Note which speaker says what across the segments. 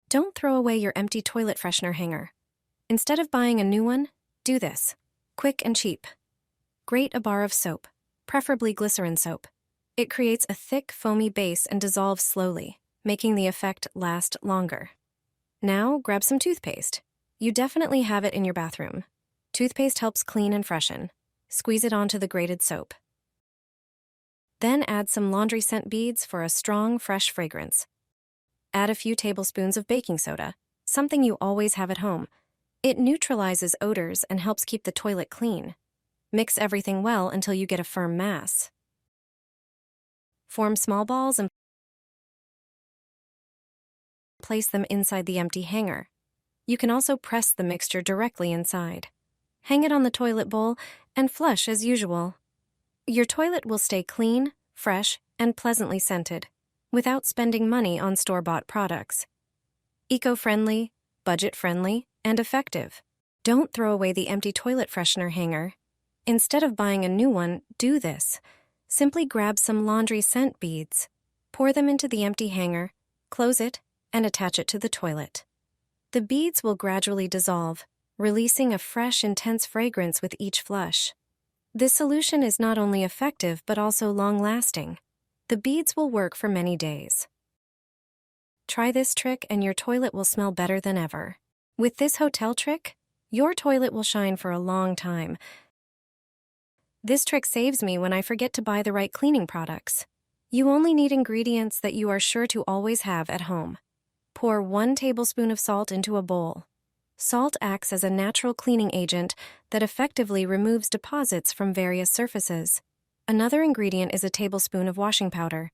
Speaker 1: Don't throw away your empty toilet freshener hanger. Instead of buying a new one, do this. Quick and cheap. Grate a bar of soap, preferably glycerin soap. It creates a thick, foamy base and dissolves slowly, making the effect last longer. Now, grab some toothpaste. You definitely have it in your bathroom. Toothpaste helps clean and freshen. Squeeze it onto the grated soap. Then add some laundry scent beads for a strong, fresh fragrance. Add a few tablespoons of baking soda, something you always have at home. It neutralizes odors and helps keep the toilet clean. Mix everything well until you get a firm mass. Form small balls and place them inside the empty hanger. You can also press the mixture directly inside. Hang it on the toilet bowl and flush as usual. Your toilet will stay clean, fresh, and pleasantly scented, without spending money on store-bought products. Eco-friendly, budget-friendly, and effective. Don't throw away the empty toilet freshener hanger. Instead of buying a new one, do this. Simply grab some laundry scent beads, pour them into the empty hanger, close it, and attach it to the toilet. The beads will gradually dissolve, releasing a fresh, intense fragrance with each flush. This solution is not only effective but also long-lasting. The beads will work for many days. Try this trick and your toilet will smell better than ever. With this hotel trick, your toilet will shine for a long time. This trick saves me when I forget to buy the right cleaning products. You only need ingredients that you are sure to always have at home. Pour 1 tablespoon of salt into a bowl. Salt acts as a natural cleaning agent that effectively removes deposits from various surfaces. Another ingredient is a tablespoon of washing powder.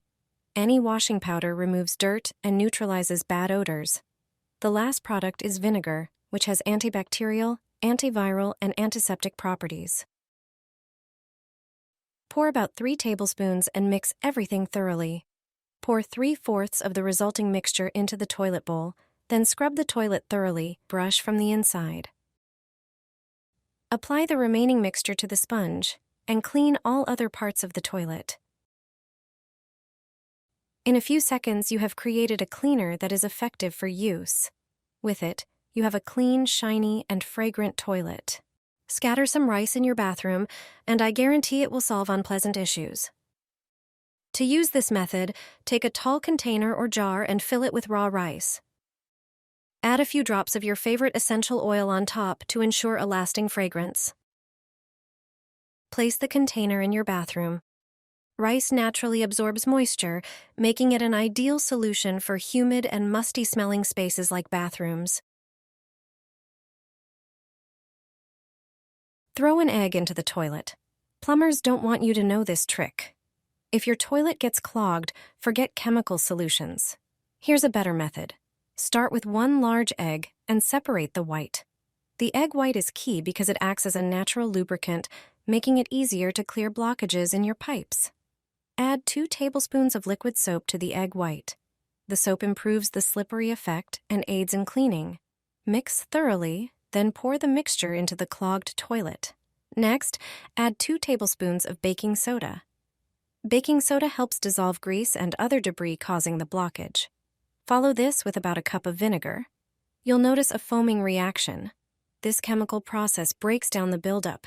Speaker 1: Any washing powder removes dirt and neutralizes bad odors. The last product is vinegar, which has antibacterial, antiviral, and antiseptic properties. Pour about 3 tablespoons and mix everything thoroughly. Pour 3/4 of the resulting mixture into the toilet bowl, then scrub the toilet thoroughly, brush from the inside. Apply the remaining mixture to the sponge and clean all other parts of the toilet. In a few seconds, you have created a cleaner that is effective for use. With it, you have a clean, shiny, and fragrant toilet. Scatter some rice in your bathroom, and I guarantee it will solve unpleasant issues. To use this method, take a tall container or jar and fill it with raw rice. Add a few drops of your favorite essential oil on top to ensure a lasting fragrance. Place the container in your bathroom. Rice naturally absorbs moisture, making it an ideal solution for humid and musty-smelling spaces like bathrooms. Throw an egg into the toilet. Plumbers don't want you to know this trick. If your toilet gets clogged, forget chemical solutions. Here's a better method. Start with 1 large egg and separate the white. The egg white is key because it acts as a natural lubricant, making it easier to clear blockages in your pipes. Add 2 tablespoons of liquid soap to the egg white. The soap improves the slippery effect and aids in cleaning. Mix thoroughly, then pour the mixture into the clogged toilet. Next, add 2 tablespoons of baking soda. Baking soda helps dissolve grease and other debris causing the blockage. Follow this with about a cup of vinegar. You'll notice a foaming reaction. This chemical process breaks down the buildup.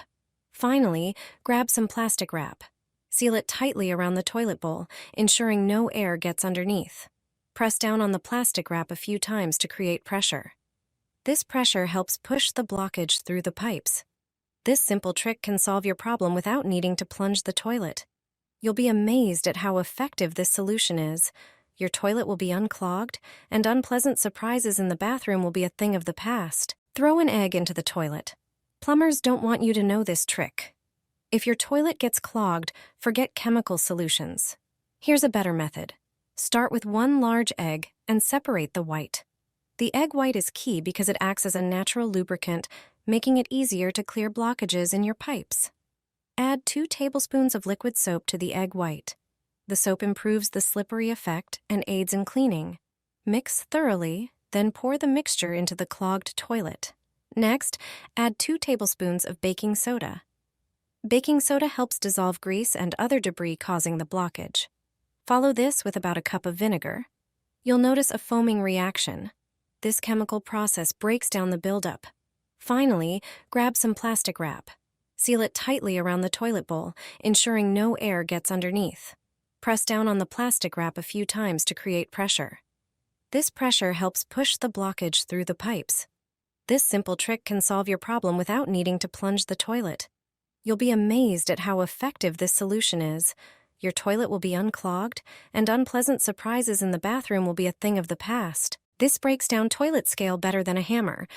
Speaker 1: Finally, grab some plastic wrap. Seal it tightly around the toilet bowl, ensuring no air gets underneath. Press down on the plastic wrap a few times to create pressure. This pressure helps push the blockage through the pipes. This simple trick can solve your problem without needing to plunge the toilet. You'll be amazed at how effective this solution is. Your toilet will be unclogged, and unpleasant surprises in the bathroom will be a thing of the past. Throw an egg into the toilet. Plumbers don't want you to know this trick. If your toilet gets clogged, forget chemical solutions. Here's a better method. Start with 1 large egg and separate the white. The egg white is key because it acts as a natural lubricant, making it easier to clear blockages in your pipes. Add 2 tablespoons of liquid soap to the egg white. The soap improves the slippery effect and aids in cleaning. Mix thoroughly, then pour the mixture into the clogged toilet. Next, add 2 tablespoons of baking soda. Baking soda helps dissolve grease and other debris causing the blockage. Follow this with about a cup of vinegar. You'll notice a foaming reaction. This chemical process breaks down the buildup. Finally, grab some plastic wrap. Seal it tightly around the toilet bowl, ensuring no air gets underneath. Press down on the plastic wrap a few times to create pressure. This pressure helps push the blockage through the pipes. This simple trick can solve your problem without needing to plunge the toilet. You'll be amazed at how effective this solution is. Your toilet will be unclogged, and unpleasant surprises in the bathroom will be a thing of the past. This breaks down toilet scale better than a hammer.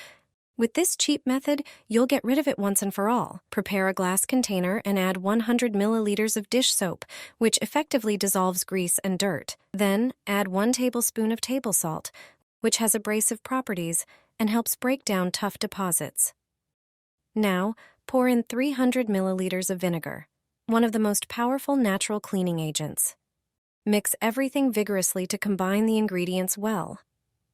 Speaker 1: With this cheap method, you'll get rid of it once and for all. Prepare a glass container and add 100 milliliters of dish soap, which effectively dissolves grease and dirt. Then, add 1 tablespoon of table salt, which has abrasive properties and helps break down tough deposits. Now, pour in 300 milliliters of vinegar, one of the most powerful natural cleaning agents. Mix everything vigorously to combine the ingredients well.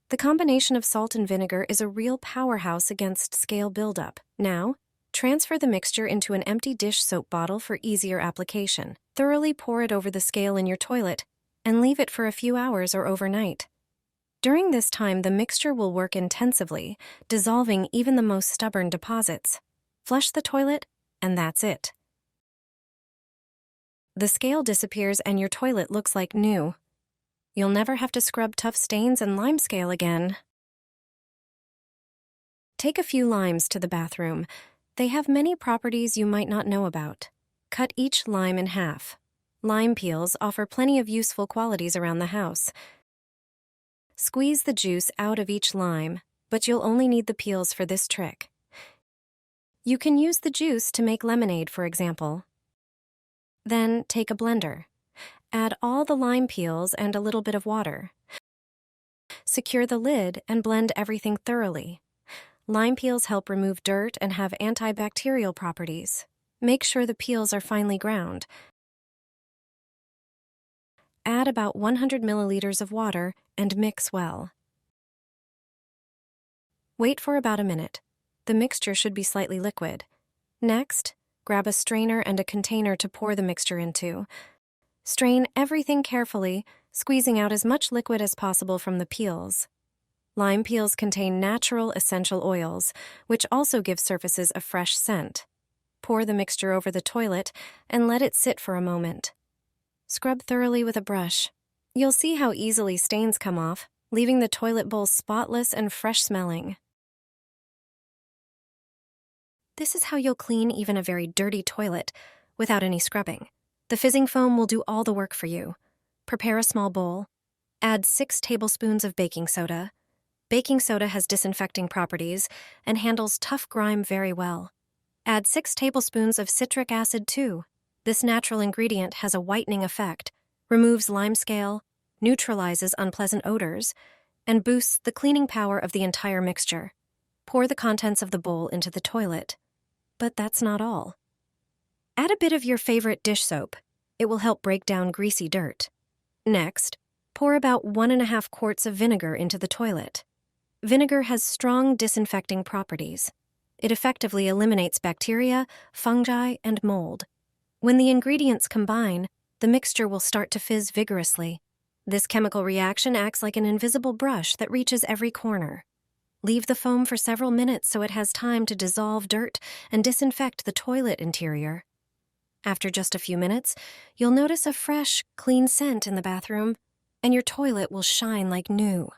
Speaker 1: The combination of salt and vinegar is a real powerhouse against scale buildup. Now, transfer the mixture into an empty dish soap bottle for easier application. Thoroughly pour it over the scale in your toilet and leave it for a few hours or overnight. During this time, the mixture will work intensively, dissolving even the most stubborn deposits. Flush the toilet, and that's it. The scale disappears and your toilet looks like new. You'll never have to scrub tough stains and lime scale again. Take a few limes to the bathroom. They have many properties you might not know about. Cut each lime in half. Lime peels offer plenty of useful qualities around the house. Squeeze the juice out of each lime, but you'll only need the peels for this trick. You can use the juice to make lemonade, for example. Then take a blender. Add all the lime peels and a little bit of water. Secure the lid and blend everything thoroughly. Lime peels help remove dirt and have antibacterial properties. Make sure the peels are finely ground. Add about 100 milliliters of water and mix well. Wait for about a minute. The mixture should be slightly liquid. Next, grab a strainer and a container to pour the mixture into. Strain everything carefully, squeezing out as much liquid as possible from the peels. Lime peels contain natural essential oils, which also give surfaces a fresh scent. Pour the mixture over the toilet and let it sit for a moment. Scrub thoroughly with a brush. You'll see how easily stains come off, leaving the toilet bowl spotless and fresh-smelling. This is how you'll clean even a very dirty toilet without any scrubbing. The fizzing foam will do all the work for you. Prepare a small bowl. Add 6 tablespoons of baking soda. Baking soda has disinfecting properties and handles tough grime very well. Add 6 tablespoons of citric acid too. This natural ingredient has a whitening effect, removes lime scale, neutralizes unpleasant odors, and boosts the cleaning power of the entire mixture. Pour the contents of the bowl into the toilet. But that's not all. Add a bit of your favorite dish soap. It will help break down greasy dirt. Next, pour about 1.5 quarts of vinegar into the toilet. Vinegar has strong disinfecting properties. It effectively eliminates bacteria, fungi, and mold. When the ingredients combine, the mixture will start to fizz vigorously. This chemical reaction acts like an invisible brush that reaches every corner. Leave the foam for several minutes so it has time to dissolve dirt and disinfect the toilet interior. After just a few minutes, you'll notice a fresh, clean scent in the bathroom, and your toilet will shine like new.